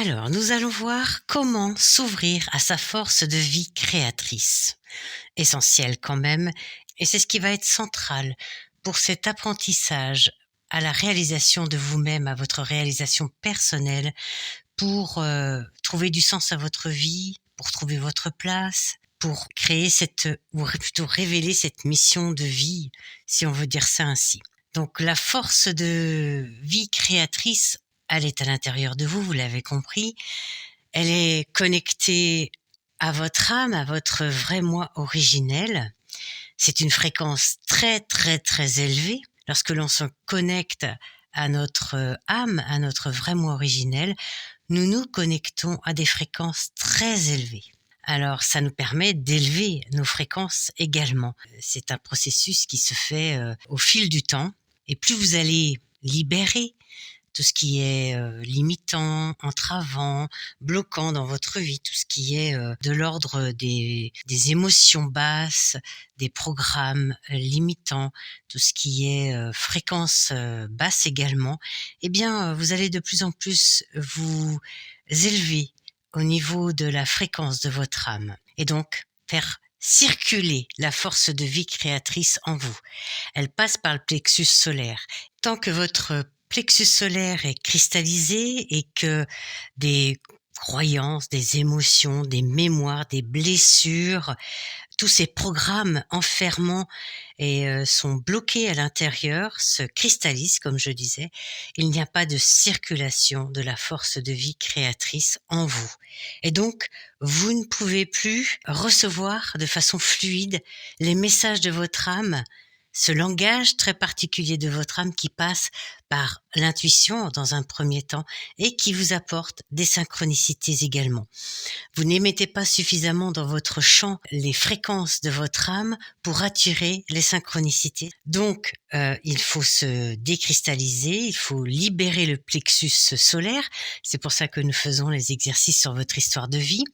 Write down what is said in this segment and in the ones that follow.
Alors, nous allons voir comment s'ouvrir à sa force de vie créatrice. Essentiel quand même, et c'est ce qui va être central pour cet apprentissage à la réalisation de vous-même, à votre réalisation personnelle, pour trouver du sens à votre vie, pour trouver votre place, pour créer ou plutôt révéler cette mission de vie, si on veut dire ça ainsi. Donc la force de vie créatrice, elle est à l'intérieur de vous, vous l'avez compris. Elle est connectée à votre âme, à votre vrai moi originel. C'est une fréquence très très très élevée. Lorsque l'on se connecte à notre âme, à notre vrai moi originel, nous nous connectons à des fréquences très élevées. Alors, ça nous permet d'élever nos fréquences également. C'est un processus qui se fait au fil du temps. Et plus vous allez libérer tout ce qui est limitant, entravant, bloquant dans votre vie, tout ce qui est de l'ordre des émotions basses, des programmes limitants, tout ce qui est fréquence basse également, eh bien, vous allez de plus en plus vous élever au niveau de la fréquence de votre âme et donc faire circuler la force de vie créatrice en vous. Elle passe par le plexus solaire. Tant que votre plexus solaire est cristallisé et que des croyances, des émotions, des mémoires, des blessures, tous ces programmes enfermants sont bloqués à l'intérieur, se cristallisent, comme je disais, il n'y a pas de circulation de la force de vie créatrice en vous. Et donc, vous ne pouvez plus recevoir de façon fluide les messages de votre âme, ce langage très particulier de votre âme qui passe par l'intuition dans un premier temps et qui vous apporte des synchronicités également. Vous n'émettez pas suffisamment dans votre champ les fréquences de votre âme pour attirer les synchronicités. Donc, il faut se décristalliser, il faut libérer le plexus solaire. C'est pour ça que nous faisons les exercices sur votre histoire de vie.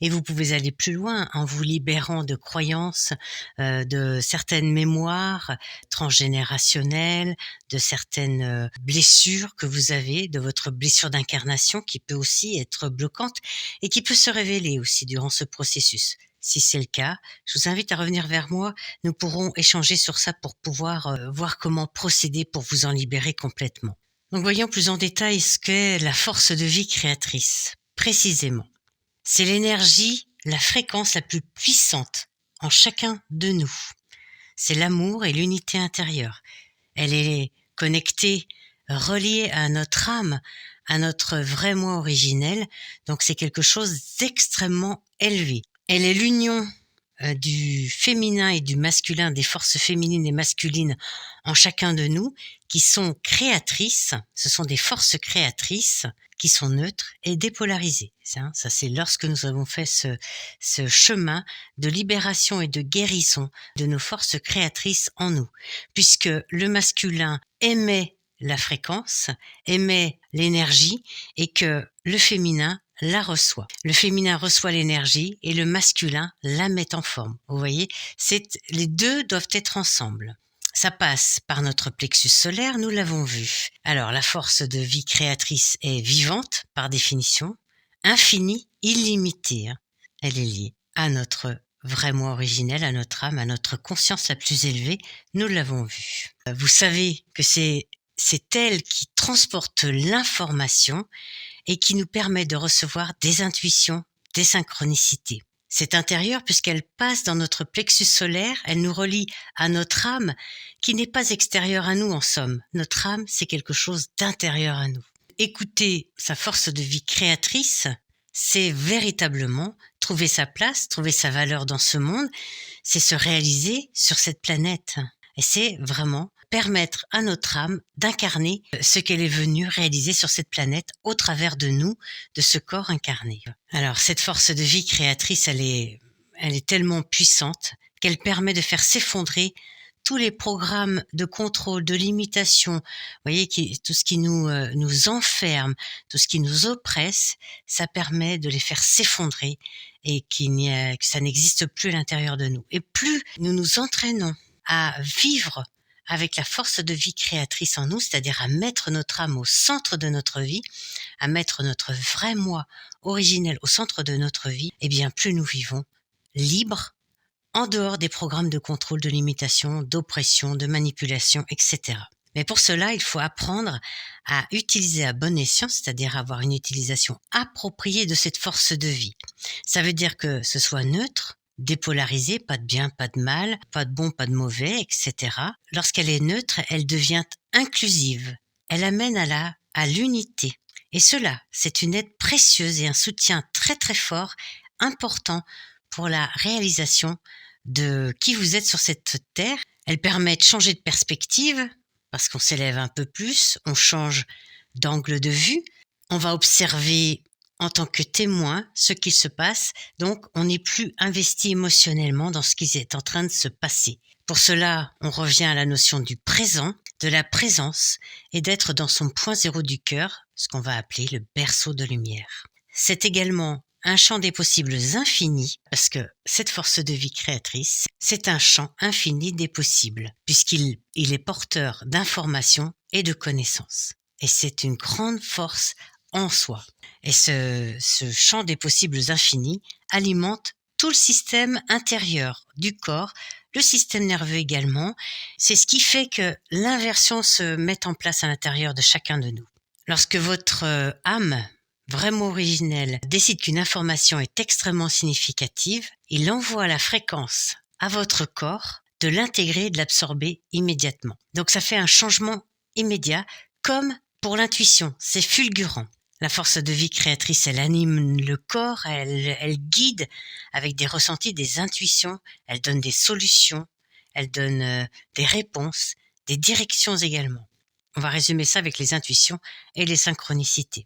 Et vous pouvez aller plus loin en vous libérant de croyances, de certaines mémoires transgénérationnelles, de certaines blessures que vous avez, de votre blessure d'incarnation qui peut aussi être bloquante et qui peut se révéler aussi durant ce processus. Si c'est le cas, je vous invite à revenir vers moi. Nous pourrons échanger sur ça pour pouvoir voir comment procéder pour vous en libérer complètement. Donc voyons plus en détail ce qu'est la force de vie créatrice. Précisément, c'est l'énergie, la fréquence la plus puissante en chacun de nous. C'est l'amour et l'unité intérieure. Elle est connectée, reliée à notre âme, à notre vrai moi originel. Donc c'est quelque chose d'extrêmement élevé. Elle est l'union du féminin et du masculin, des forces féminines et masculines en chacun de nous, qui sont créatrices. Ce sont des forces créatrices qui sont neutres et dépolarisées. Ça c'est lorsque nous avons fait ce chemin de libération et de guérison de nos forces créatrices en nous. Puisque le masculin émet la fréquence, émet l'énergie et que le féminin la reçoit. Le féminin reçoit l'énergie et le masculin la met en forme. Vous voyez, les deux doivent être ensemble. Ça passe par notre plexus solaire, nous l'avons vu. Alors, la force de vie créatrice est vivante, par définition, infinie, illimitée. Elle est liée à notre vrai moi originel, à notre âme, à notre conscience la plus élevée. Nous l'avons vu. Vous savez que c'est elle qui transporte l'information et qui nous permet de recevoir des intuitions, des synchronicités. C'est intérieur puisqu'elle passe dans notre plexus solaire, elle nous relie à notre âme qui n'est pas extérieure à nous en somme. Notre âme, c'est quelque chose d'intérieur à nous. Écouter sa force de vie créatrice, c'est véritablement trouver sa place, trouver sa valeur dans ce monde, c'est se réaliser sur cette planète. Et c'est vraiment permettre à notre âme d'incarner ce qu'elle est venue réaliser sur cette planète au travers de nous, de ce corps incarné. Alors, cette force de vie créatrice, elle est tellement puissante qu'elle permet de faire s'effondrer tous les programmes de contrôle, de limitation, vous voyez, tout ce qui nous enferme, tout ce qui nous oppresse, ça permet de les faire s'effondrer et que ça n'existe plus à l'intérieur de nous. Et plus nous nous entraînons à vivre avec la force de vie créatrice en nous, c'est-à-dire à mettre notre âme au centre de notre vie, à mettre notre vrai moi originel au centre de notre vie, eh bien plus nous vivons libres, en dehors des programmes de contrôle, de limitation, d'oppression, de manipulation, etc. Mais pour cela, il faut apprendre à utiliser à bon escient, c'est-à-dire avoir une utilisation appropriée de cette force de vie. Ça veut dire que ce soit neutre, dépolarisé, pas de bien, pas de mal, pas de bon, pas de mauvais, etc. Lorsqu'elle est neutre, elle devient inclusive. Elle amène à l'unité. Et cela, c'est une aide précieuse et un soutien très très fort, important pour la réalisation de qui vous êtes sur cette terre. Elle permet de changer de perspective, parce qu'on s'élève un peu plus, on change d'angle de vue, on va observer en tant que témoin ce qui se passe, donc on n'est plus investi émotionnellement dans ce qui est en train de se passer. Pour cela, on revient à la notion du présent, de la présence et d'être dans son point zéro du cœur, ce qu'on va appeler le berceau de lumière. C'est également un champ des possibles infini, parce que cette force de vie créatrice, c'est un champ infini des possibles, puisqu'il est porteur d'informations et de connaissances. Et c'est une grande force en soi. Et ce champ des possibles infinis alimente tout le système intérieur du corps, le système nerveux également. C'est ce qui fait que l'inversion se met en place à l'intérieur de chacun de nous. Lorsque votre âme vraiment originel, décide qu'une information est extrêmement significative, il envoie la fréquence à votre corps de l'intégrer et de l'absorber immédiatement. Donc ça fait un changement immédiat, comme pour l'intuition, c'est fulgurant. La force de vie créatrice, elle anime le corps, elle guide avec des ressentis, des intuitions, elle donne des solutions, elle donne des réponses, des directions également. On va résumer ça avec les intuitions et les synchronicités.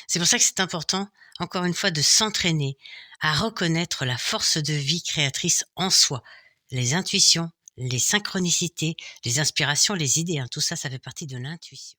C'est pour ça que c'est important, encore une fois, de s'entraîner à reconnaître la force de vie créatrice en soi. Les intuitions, les synchronicités, les inspirations, les idées, tout ça, ça fait partie de l'intuition.